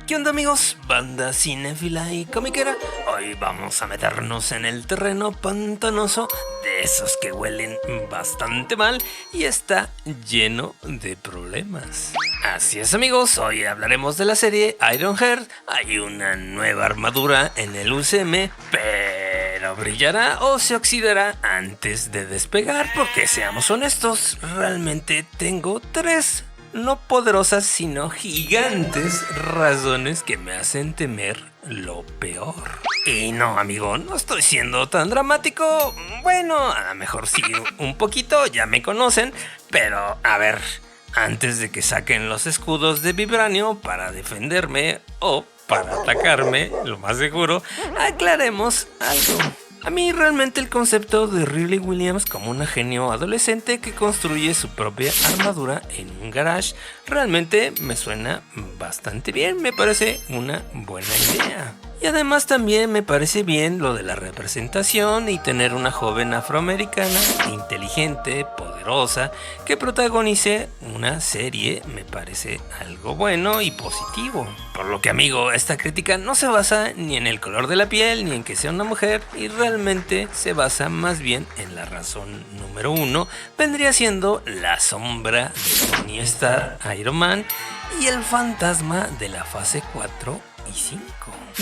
¿Qué onda amigos? Banda cinéfila y comiquera. Hoy vamos a meternos en el terreno pantanoso de esos que huelen bastante mal y está lleno de problemas. Así es amigos, hoy hablaremos de la serie Ironheart. Hay una nueva armadura en el UCM, pero brillará o se oxidará antes de despegar, porque seamos honestos, realmente tengo tres no poderosas sino gigantes razones que me hacen temer lo peor. Y no amigo, no estoy siendo tan dramático. Bueno, a lo mejor sí un poquito, ya me conocen, pero a ver, antes de que saquen los escudos de vibranio para defenderme o para atacarme, lo más seguro, aclaremos algo. A mí realmente el concepto de Riley Williams como una genio adolescente que construye su propia armadura en un garage realmente me suena bastante bien, me parece una buena idea. Y además también me parece bien lo de la representación y tener una joven afroamericana inteligente, poderosa, que protagonice una serie me parece algo bueno y positivo. Por lo que amigo, esta crítica no se basa ni en el color de la piel ni en que sea una mujer y realmente se basa más bien en la razón número uno, vendría siendo la sombra de Tony Stark, Iron Man y el fantasma de la fase 4 y 5.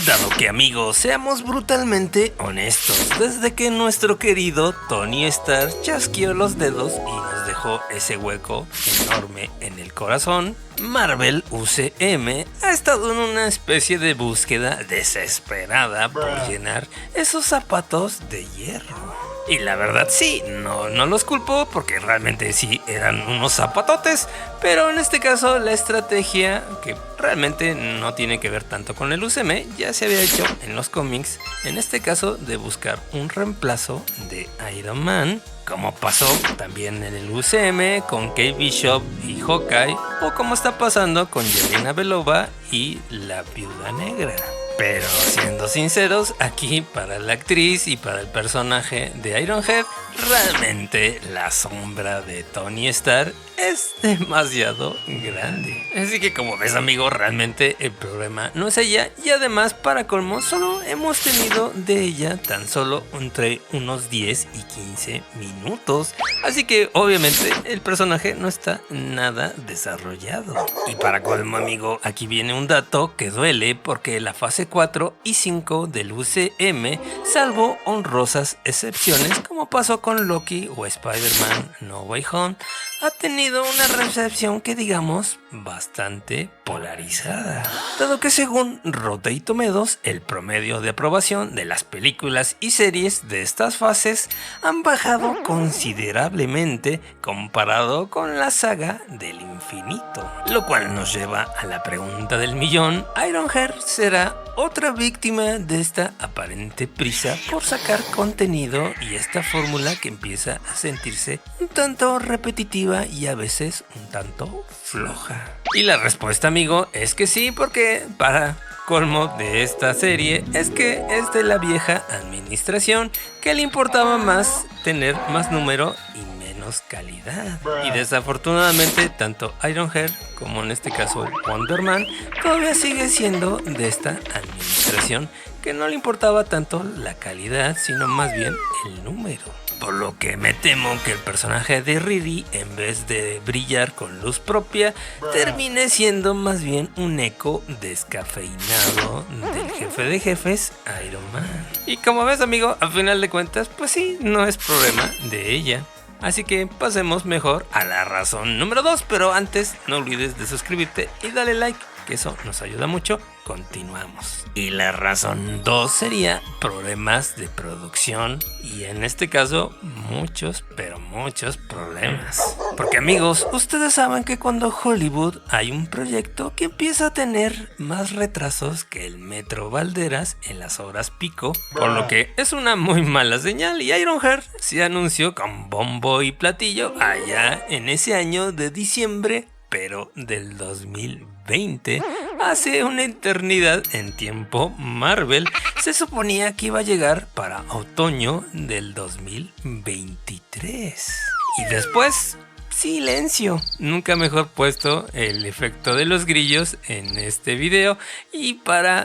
Dado que amigos, seamos brutalmente honestos, desde que nuestro querido Tony Stark chasqueó los dedos y nos dejó ese hueco enorme en el corazón, Marvel UCM ha estado en una especie de búsqueda desesperada por llenar esos zapatos de hierro. Y la verdad sí, no los culpo porque realmente sí eran unos zapatotes, pero en este caso la estrategia, que realmente no tiene que ver tanto con el UCM, ya se había hecho en los cómics, en este caso de buscar un reemplazo de Iron Man, como pasó también en el UCM con Kate Bishop y Hawkeye, o como está pasando con Yelena Belova y la Viuda Negra. Pero siendo sinceros, aquí para la actriz y para el personaje de Ironheart, realmente la sombra de Tony Stark es demasiado grande. Así que como ves amigo, realmente el problema no es ella, y además para colmo solo hemos tenido de ella tan solo entre unos 10 y 15 minutos. Así que obviamente el personaje no está nada desarrollado. Y para colmo amigo, aquí viene un dato que duele, porque la fase 4 y 5 del UCM, salvo honrosas excepciones como pasó con Loki o Spider-Man No Way Home, ha tenido una recepción que digamos bastante polarizada, dado que según Rotten Tomatoes el promedio de aprobación de las películas y series de estas fases han bajado considerablemente comparado con la saga del infinito, lo cual nos lleva a la pregunta del millón: ¿Ironheart será otra víctima de esta aparente prisa por sacar contenido y esta fórmula que empieza a sentirse un tanto repetitiva y a veces un tanto floja? Y la respuesta amigo es que sí, porque para colmo de esta serie es que es de la vieja administración, que le importaba más tener más número y menos calidad. Y desafortunadamente tanto Ironheart como en este caso Wonder Man todavía sigue siendo de esta administración, que no le importaba tanto la calidad sino más bien el número. Por lo que me temo que el personaje de Riri, en vez de brillar con luz propia, termine siendo más bien un eco descafeinado del jefe de jefes, Iron Man. Y como ves amigo, al final de cuentas, pues sí, no es problema de ella. Así que pasemos mejor a la razón número 2, pero antes no olvides de suscribirte y dale like, que eso nos ayuda mucho. Continuamos. Y la razón 2 sería problemas de producción, y en este caso muchos, pero muchos problemas. Porque amigos, ustedes saben que cuando Hollywood hay un proyecto que empieza a tener más retrasos que el Metro Valderas en las horas pico, por lo que es una muy mala señal, y Ironheart se anunció con bombo y platillo allá en ese año de diciembre, pero del 2020, hace una eternidad en tiempo Marvel, se suponía que iba a llegar para otoño del 2023. Y después silencio. Nunca mejor puesto el efecto de los grillos en este video. Y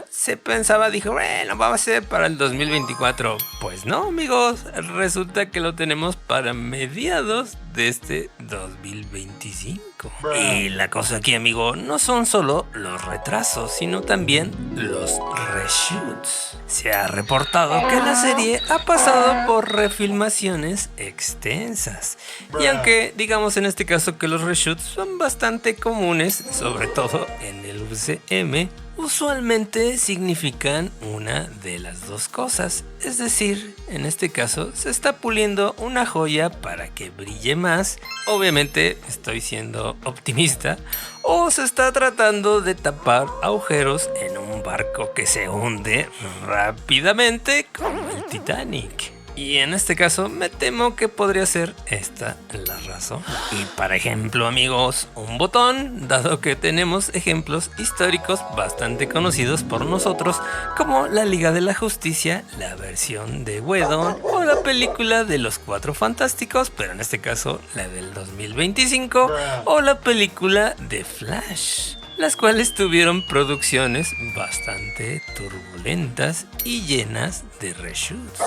se pensaba, dijo, bueno, vamos a hacer para el 2024. Pues no, amigos, resulta que lo tenemos para mediados de este 2025. Y la cosa aquí, amigo, no son solo los retrasos, sino también los reshoots. Se ha reportado que la serie ha pasado por refilmaciones extensas. Y aunque digamos en este caso que los reshoots son bastante comunes, sobre todo en el UCM, usualmente significan una de las dos cosas. Es decir, en este caso se está puliendo una joya para que brille más. Obviamente estoy siendo optimista. O se está tratando de tapar agujeros en un barco que se hunde rápidamente como el Titanic. Y en este caso me temo que podría ser esta la razón. Y por ejemplo, amigos, un botón, dado que tenemos ejemplos históricos bastante conocidos por nosotros, como la Liga de la Justicia, la versión de Whedon o la película de los Cuatro Fantásticos, pero en este caso la del 2025, o la película de Flash, las cuales tuvieron producciones bastante turbulentas y llenas de reshoots.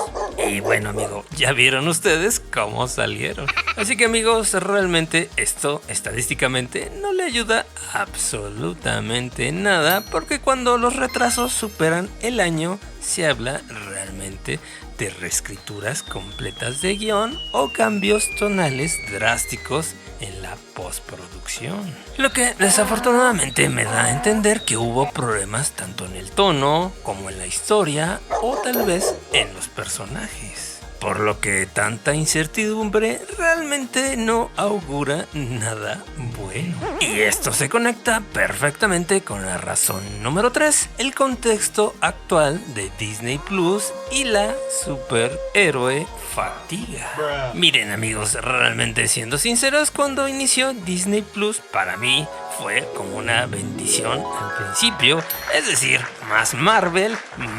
Y bueno, amigo, ya vieron ustedes cómo salieron. Así que, amigos, realmente esto estadísticamente no le ayuda absolutamente nada, porque cuando los retrasos superan el año se habla realmente de reescrituras completas de guión o cambios tonales drásticos en la postproducción. Lo que desafortunadamente me da a entender que hubo problemas tanto en el tono como en la historia o tal vez en los personajes. Por lo que tanta incertidumbre realmente no augura nada bueno. Y esto se conecta perfectamente con la razón número 3, el contexto actual de Disney Plus y la superhéroe fatiga. Miren, amigos, realmente siendo sinceros, cuando inició Disney Plus para mí fue como una bendición al principio, es decir, más Marvel,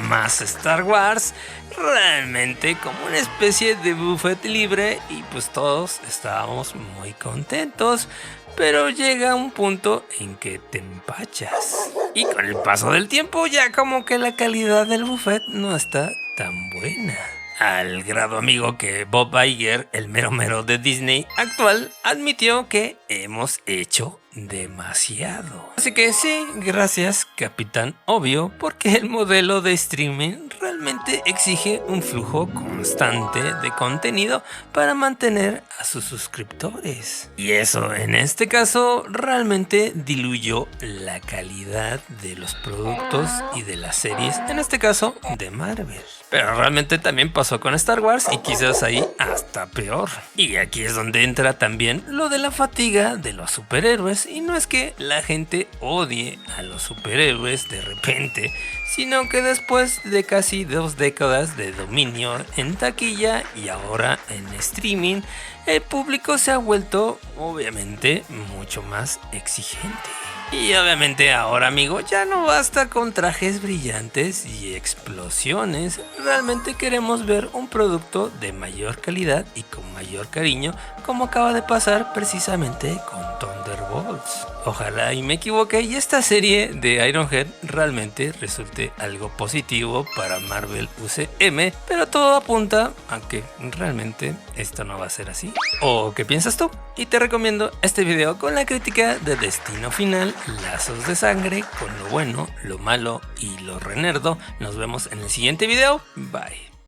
más Star Wars, realmente como una especie de buffet libre y pues todos estábamos muy contentos. Pero llega un punto en que te empachas. Y con el paso del tiempo ya como que la calidad del buffet no está tan buena. Al grado, amigo, que Bob Iger, el mero mero de Disney actual, admitió que hemos hecho demasiado. Así que sí, gracias, Capitán Obvio, porque el modelo de streaming realmente exige un flujo constante de contenido para mantener a sus suscriptores. Y eso, en este caso, realmente diluyó la calidad de los productos y de las series, en este caso, de Marvel. Pero realmente también pasó con Star Wars y quizás ahí hasta peor. Y aquí es donde entra también lo de la fatiga de los superhéroes. Y no es que la gente odie a los superhéroes de repente, sino que después de casi 2 décadas de dominio en taquilla y ahora en streaming, el público se ha vuelto obviamente mucho más exigente. Y obviamente ahora, amigo, ya no basta con trajes brillantes y explosiones. Realmente queremos ver un producto de mayor calidad y con mayor cariño, como acaba de pasar precisamente con Thunderbolts. Ojalá y me equivoque y esta serie de Ironhead realmente resulte algo positivo para Marvel UCM, pero todo apunta a que realmente esto no va a ser así. ¿O qué piensas tú? Y te recomiendo este video con la crítica de Destino Final, Lazos de Sangre, con lo bueno, lo malo y lo renerdo. Nos vemos en el siguiente video. Bye.